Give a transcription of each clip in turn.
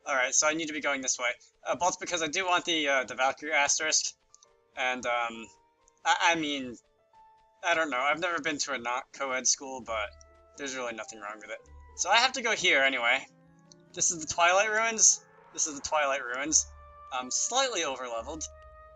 Alright, so I need to be going this way. Both because I do want the Valkyrie asterisk, and, I mean, I don't know. I've never been to a not co-ed school, but there's really nothing wrong with it. So I have to go here anyway. This is the Twilight Ruins. This is the Twilight Ruins. I'm slightly overleveled,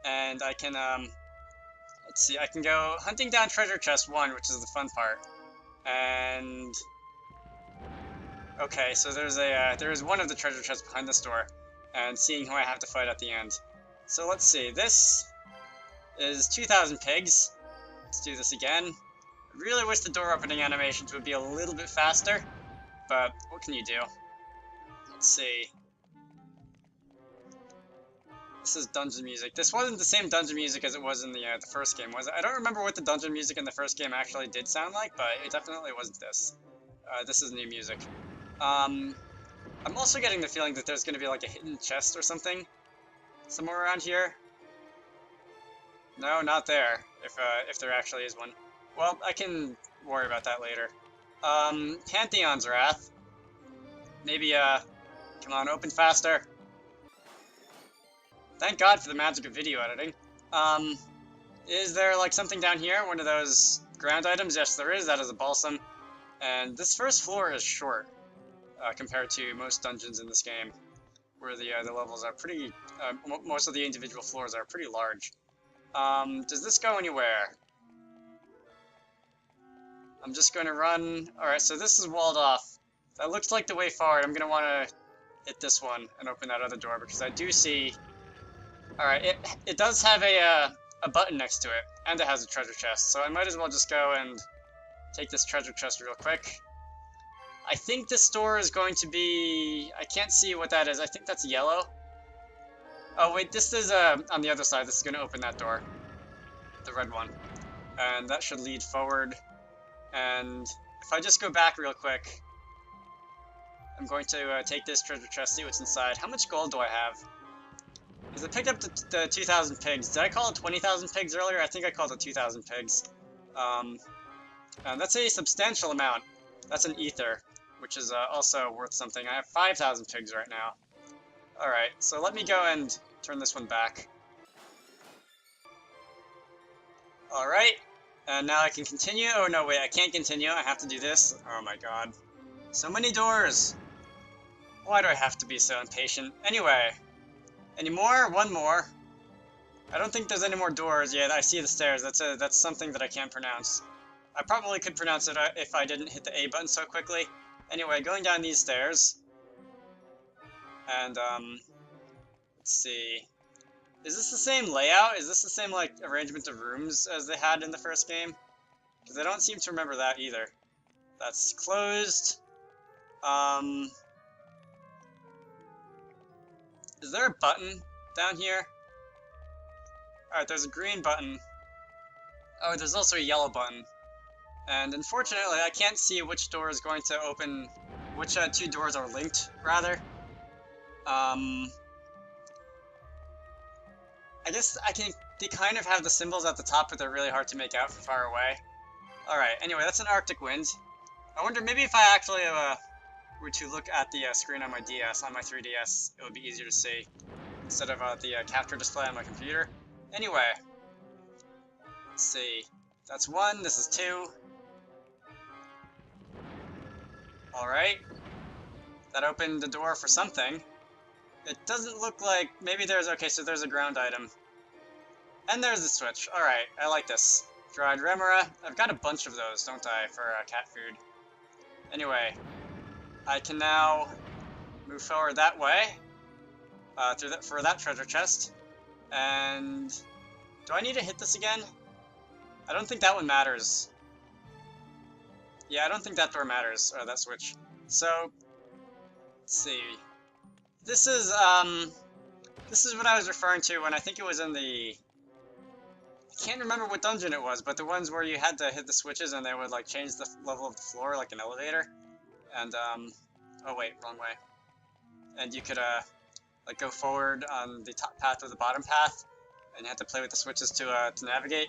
and I can, let's see, I can go hunting down treasure chest 1, which is the fun part. And okay, so there is one of the treasure chests behind this door, and seeing who I have to fight at the end. So let's see, this is 2,000 pigs. Let's do this again. I really wish the door opening animations would be a little bit faster, but what can you do? Let's see. This is dungeon music. This wasn't the same dungeon music as it was in the first game, was it? I don't remember what the dungeon music in the first game actually did sound like, but it definitely wasn't this. This is new music. I'm also getting the feeling that there's going to be like a hidden chest or something somewhere around here. No, not there, if there actually is one. Well, I can worry about that later. Pantheon's Wrath. Maybe, come on, open faster. Thank God for the magic of video editing. Is there, like, something down here? One of those ground items? Yes, there is. That is a balsam. And this first floor is short, compared to most dungeons in this game, where the levels are pretty, most of the individual floors are pretty large. Does this go anywhere? I'm just going to run. Alright, so this is walled off. That looks like the way forward. I'm going to want to hit this one and open that other door, because I do see... Alright, it does have a button next to it, and it has a treasure chest, so I might as well just go and take this treasure chest real quick. I think this door is going to be... I can't see what that is. I think that's yellow. Oh wait, this is on the other side. This is going to open that door. The red one. And that should lead forward. And if I just go back real quick, I'm going to take this treasure chest, see what's inside. How much gold do I have? Because I picked up the 2,000 pigs. Did I call it 20,000 pigs earlier? I think I called it 2,000 pigs. And that's a substantial amount. That's an ether, which is also worth something. I have 5,000 pigs right now. Alright, so let me go and turn this one back. Alright, and now I can continue. Oh no, wait, I can't continue. I have to do this. Oh my god. So many doors! Why do I have to be so impatient? Anyway, any more? One more. I don't think there's any more doors yet. I see the stairs. That's something that I can't pronounce. I probably could pronounce it if I didn't hit the A button so quickly. Anyway, going down these stairs. And, let's see. Is this the same layout? Is this the same, like, arrangement of rooms as they had in the first game? Because I don't seem to remember that either. That's closed. Is there a button down here? Alright, there's a green button. Oh, there's also a yellow button. And unfortunately, I can't see which door is going to open, which two doors are linked, rather. I guess they kind of have the symbols at the top, but they're really hard to make out from far away. Alright, anyway, that's an Arctic wind. I wonder, maybe if I actually were to look at the screen on my DS, on my 3DS, it would be easier to see, instead of the capture display on my computer. Anyway, let's see. That's 1, this is 2. Alright. That opened the door for something. It doesn't look like... Maybe there's... Okay, so there's a ground item. And there's the switch. Alright, I like this. Dried remora. I've got a bunch of those, don't I, for cat food. Anyway, I can now move forward that way. For that treasure chest. And... do I need to hit this again? I don't think that one matters. Yeah, I don't think that door matters, or that switch. So, let's see. This is what I was referring to when I think it was in the... I can't remember what dungeon it was, but the ones where you had to hit the switches and they would, like, change the level of the floor like an elevator. And, oh wait, wrong way. And you could, like, go forward on the top path or the bottom path, and you had to play with the switches to navigate.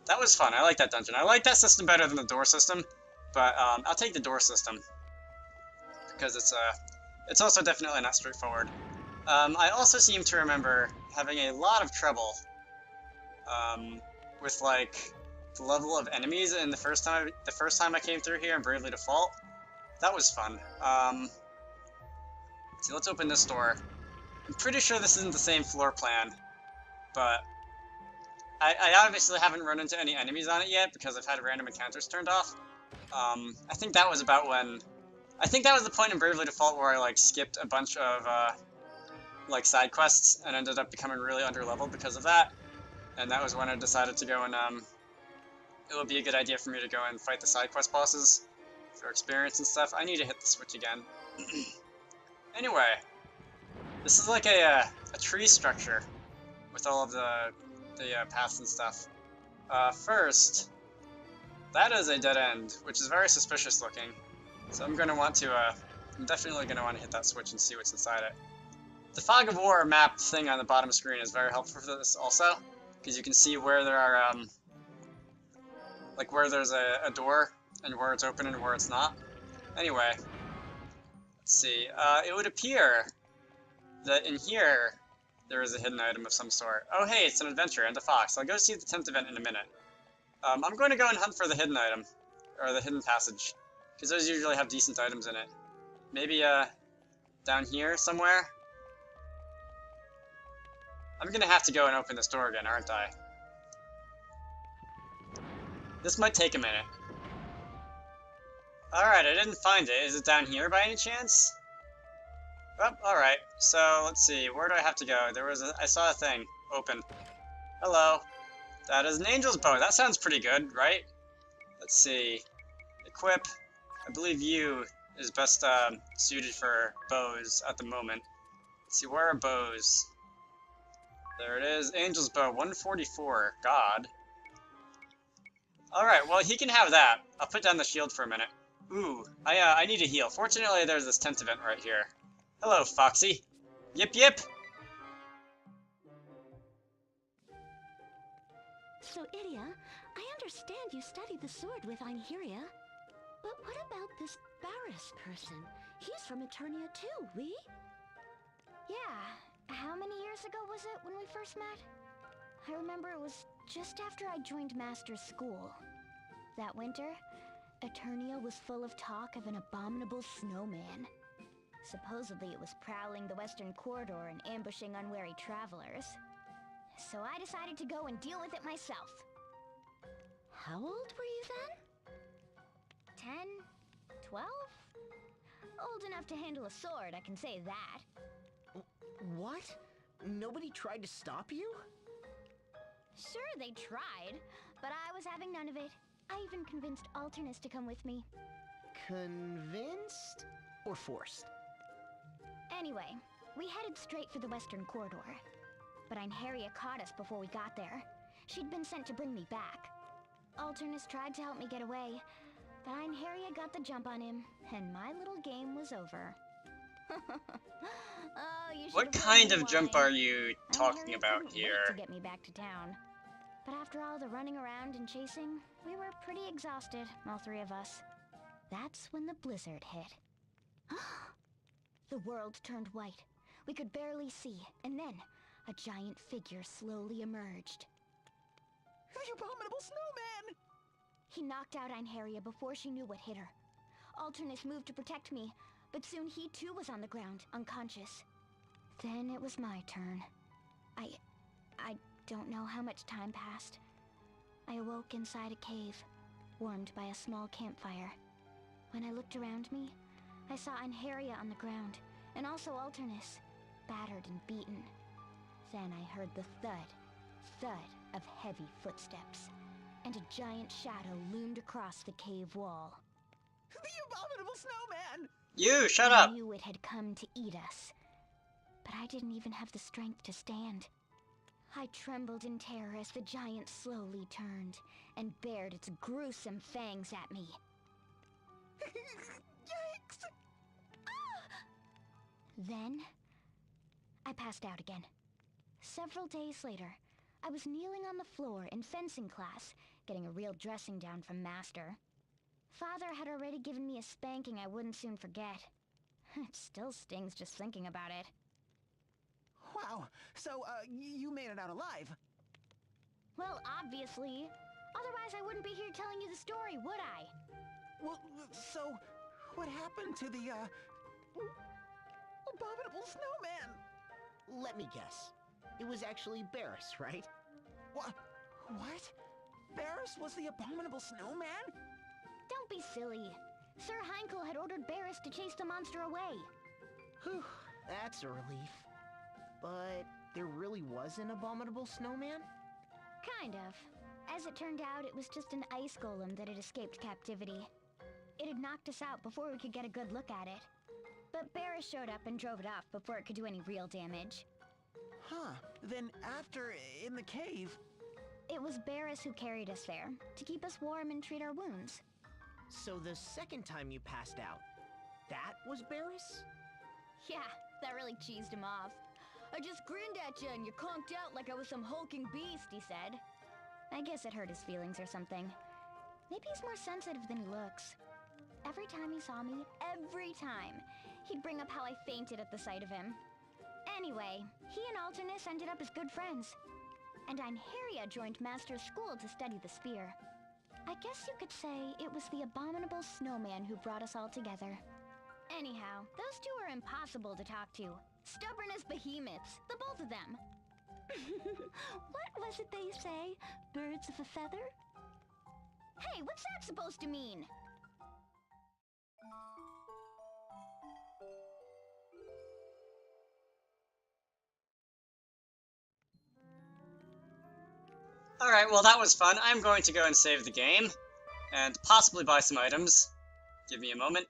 That was fun. I like that dungeon. I like that system better than the door system. But I'll take the door system, because it's also definitely not straightforward. I also seem to remember having a lot of trouble with like the level of enemies in the first time I came through here in Bravely Default. That was fun. See, let's open this door. I'm pretty sure this isn't the same floor plan, but I obviously haven't run into any enemies on it yet because I've had random encounters turned off. I think that was about when... I think that was the point in Bravely Default where I like skipped a bunch of like side quests and ended up becoming really underleveled because of that. And that was when I decided to go and it would be a good idea for me to go and fight the side quest bosses for experience and stuff. I need to hit the switch again. Anyway, this is like a tree structure with all of the paths and stuff. First, that is a dead end, which is very suspicious looking. So I'm definitely gonna want to hit that switch and see what's inside it. The Fog of War map thing on the bottom screen is very helpful for this also, because you can see where there are, like where there's a door, and where it's open and where it's not. Anyway, let's see, it would appear that in here, there is a hidden item of some sort. Oh hey, it's an adventure and a fox. I'll go see the 10th event in a minute. I'm going to go and hunt for the hidden item, or the hidden passage, because those usually have decent items in it. Maybe, down here somewhere? I'm gonna have to go and open this door again, aren't I? This might take a minute. Alright, I didn't find it. Is it down here by any chance? Oh, alright. So, let's see. Where do I have to go? I saw a thing. Open. Hello. That is an angel's bow. That sounds pretty good, right? Let's see. Equip. I believe you is best suited for bows at the moment. Let's see, where are bows? There it is. Angel's bow, 144. God. Alright, well, he can have that. I'll put down the shield for a minute. Ooh, I need a heal. Fortunately, there's this tent event right here. Hello, Foxy. Yip yip! So, Idia, I understand you studied the sword with Einherja. But what about this Barris person? He's from Eternia too, we? Yeah. How many years ago was it when we first met? I remember it was just after I joined Master's school. That winter, Eternia was full of talk of an abominable snowman. Supposedly it was prowling the western corridor and ambushing unwary travelers. So I decided to go and deal with it myself. How old were you then? 10? 12? Old enough to handle a sword, I can say that. What? Nobody tried to stop you? Sure, they tried, but I was having none of it. I even convinced Alternus to come with me. Convinced? Or forced? Anyway, we headed straight for the western corridor. But Einherja caught us before we got there. She'd been sent to bring me back. Alternus tried to help me get away, but Einherja got the jump on him, and my little game was over. Oh, what kind of jump are you talking about here? To get me back to town. But after all the running around and chasing, we were pretty exhausted, all three of us. That's when the blizzard hit. The world turned white. We could barely see, and then a giant figure slowly emerged. The abominable snowman! He knocked out Einherja before she knew what hit her. Alternus moved to protect me, but soon he too was on the ground, unconscious. Then it was my turn. I don't know how much time passed. I awoke inside a cave, warmed by a small campfire. When I looked around me, I saw Einherja on the ground, and also Alternus, battered and beaten. Then I heard the thud of heavy footsteps, and a giant shadow loomed across the cave wall. The abominable snowman! You, shut up! I knew it had come to eat us, but I didn't even have the strength to stand. I trembled in terror as the giant slowly turned and bared its gruesome fangs at me. Yikes! Then, I passed out again. Several days later, I was kneeling on the floor in fencing class, getting a real dressing down from Master. Father had already given me a spanking I wouldn't soon forget. It still stings just thinking about it. Wow. So, you made it out alive. Well, obviously. Otherwise, I wouldn't be here telling you the story, would I? Well, so, what happened to the, abominable snowman? Let me guess. It was actually Barris, right? What? What? Barris was the abominable snowman? Don't be silly. Sir Heinkel had ordered Barris to chase the monster away. Whew, that's a relief. But there really was an abominable snowman? Kind of. As it turned out, it was just an ice golem that had escaped captivity. It had knocked us out before we could get a good look at it. But Barris showed up and drove it off before it could do any real damage. Huh. Then after, in the cave... It was Barris who carried us there, to keep us warm and treat our wounds. So the second time you passed out, that was Barris? Yeah, that really cheesed him off. I just grinned at you and you conked out like I was some hulking beast, he said. I guess it hurt his feelings or something. Maybe he's more sensitive than he looks. Every time he saw me, every time, he'd bring up how I fainted at the sight of him. Anyway, he and Alternus ended up as good friends. And Einherja joined Master's school to study the spear. I guess you could say it was the abominable snowman who brought us all together. Anyhow, those two are impossible to talk to. Stubborn as behemoths, the both of them. What was it they say? Birds of a feather? Hey, what's that supposed to mean? Alright, well that was fun. I'm going to go and save the game, and possibly buy some items. Give me a moment.